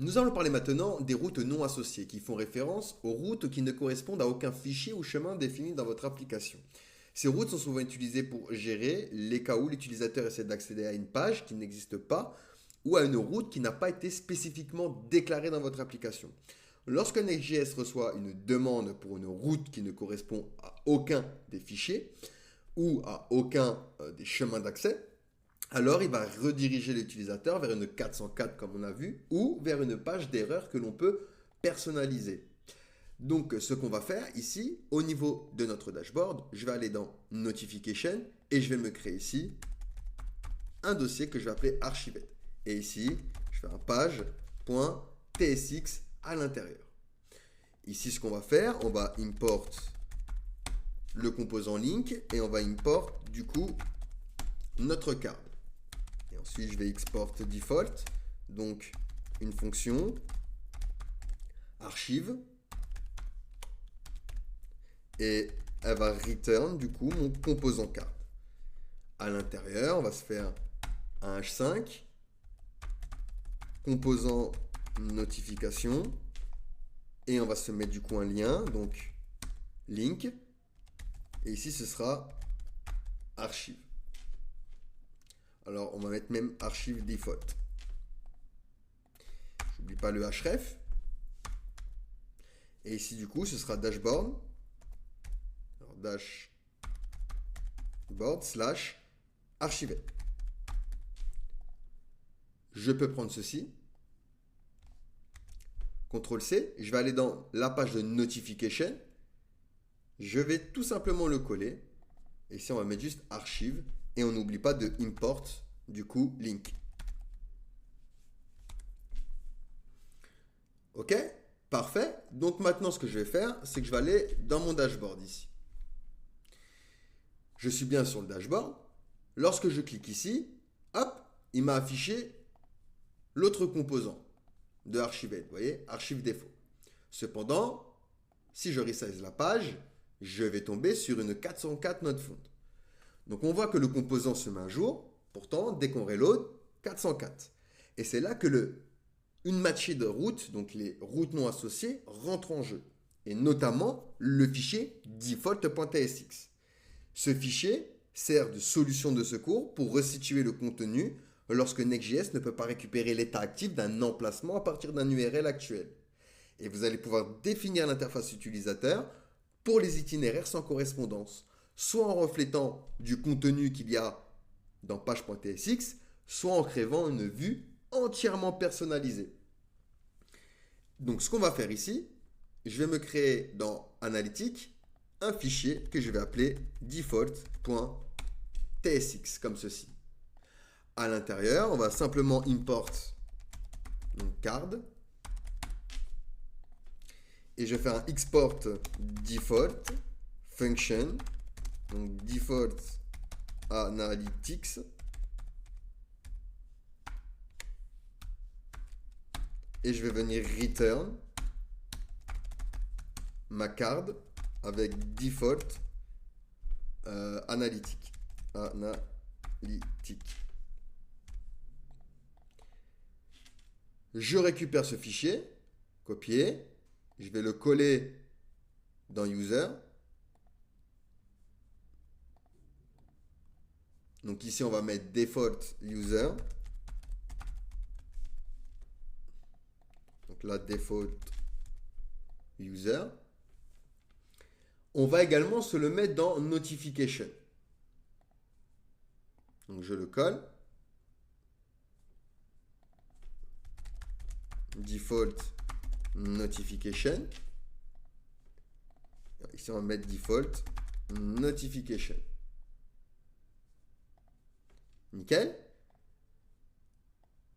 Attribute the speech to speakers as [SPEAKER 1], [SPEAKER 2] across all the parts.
[SPEAKER 1] Nous allons parler maintenant des routes non associées qui font référence aux routes qui ne correspondent à aucun fichier ou chemin défini dans votre application. Ces routes sont souvent utilisées pour gérer les cas où l'utilisateur essaie d'accéder à une page qui n'existe pas ou à une route qui n'a pas été spécifiquement déclarée dans votre application. Lorsqu'un Next.js reçoit une demande pour une route qui ne correspond à aucun des fichiers ou à aucun des chemins d'accès, alors il va rediriger l'utilisateur vers une 404 comme on a vu ou vers une page d'erreur que l'on peut personnaliser. Donc ce qu'on va faire ici, au niveau de notre dashboard, je vais aller dans Notification et je vais me créer ici un dossier que je vais appeler Archived. Et ici, je fais un page.tsx à l'intérieur. Ici, ce qu'on va faire, on va import le composant link et on va import du coup notre card. Et ensuite, je vais export default, donc une fonction archive et elle va return du coup mon composant card. À l'intérieur, on va se faire un h5 composant notification et on va se mettre du coup un lien, donc link, et ici ce sera archive. Alors on va mettre même archive default. J'oublie pas le href. Et ici du coup ce sera dashboard. Alors dashboard slash archivé. Je peux prendre ceci. CTRL C, je vais aller dans la page de notification. Je vais tout simplement le coller. Et ici, on va mettre juste archive. Et on n'oublie pas de import, du coup, link. OK? Parfait. Donc maintenant, ce que je vais faire, c'est que je vais aller dans mon dashboard ici. Je suis bien sur le dashboard. Lorsque je clique ici, hop, il m'a affiché l'autre composant de Archived, vous voyez, archive défaut. Cependant, si je resize la page, je vais tomber sur une 404 not found. Donc on voit que le composant se met à jour, pourtant dès qu'on reload, 404. Et c'est là que une matchée de routes, donc les routes non associées, rentre en jeu. Et notamment le fichier default.tsx. Ce fichier sert de solution de secours pour resituer le contenu lorsque Next.js ne peut pas récupérer l'état actif d'un emplacement à partir d'un URL actuel. Et vous allez pouvoir définir l'interface utilisateur pour les itinéraires sans correspondance, soit en reflétant du contenu qu'il y a dans page.tsx, soit en créant une vue entièrement personnalisée. Donc ce qu'on va faire ici, je vais me créer dans Analytics un fichier que je vais appeler default.tsx comme ceci. À l'intérieur, on va simplement import donc card et je fais un export default function donc default analytics et je vais venir return ma card avec default analytique. Je récupère ce fichier, copier, je vais le coller dans user. Donc ici on va mettre default user. Donc là default user. On va également se le mettre dans notification. Donc je le colle. Default notification. Ici on va mettre default notification. Nickel.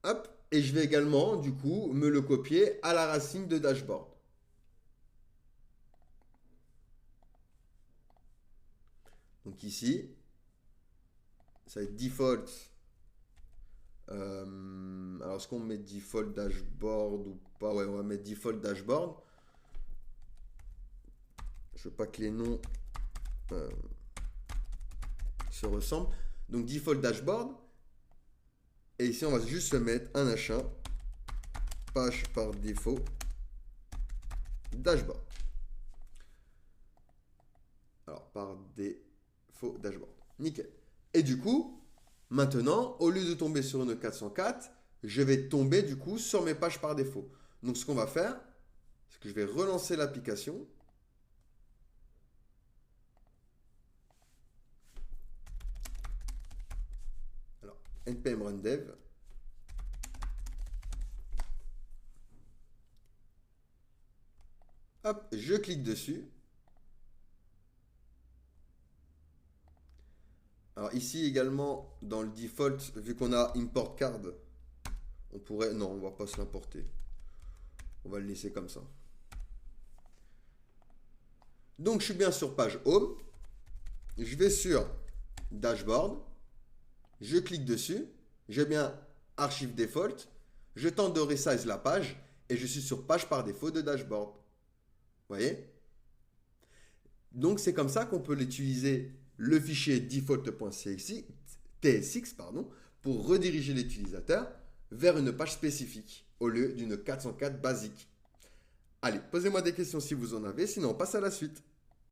[SPEAKER 1] Hop. Et je vais également du coup me le copier à la racine de dashboard. Donc ici, ça va être default. Alors est-ce qu'on met default dashboard ou pas? Ouais, on va mettre default dashboard. Je veux pas que les noms se ressemblent. Donc default dashboard. Et ici, on va juste se mettre un H1 page par défaut dashboard. Alors, par défaut dashboard. Nickel. Et du coup, maintenant, au lieu de tomber sur une 404, je vais tomber du coup sur mes pages par défaut. Donc, ce qu'on va faire, c'est que je vais relancer l'application. Alors, npm run dev. Hop, je clique dessus. Alors ici également, dans le default, vu qu'on a import card, on pourrait... Non, on ne va pas se l'importer. On va le laisser comme ça. Donc je suis bien sur page home. Je vais sur dashboard. Je clique dessus. J'ai bien archive default. Je tente de resize la page et je suis sur page par défaut de dashboard. Vous voyez? Donc c'est comme ça qu'on peut l'utiliser, le fichier default.tsx pour rediriger l'utilisateur vers une page spécifique au lieu d'une 404 basique. Allez, posez-moi des questions si vous en avez, sinon on passe à la suite.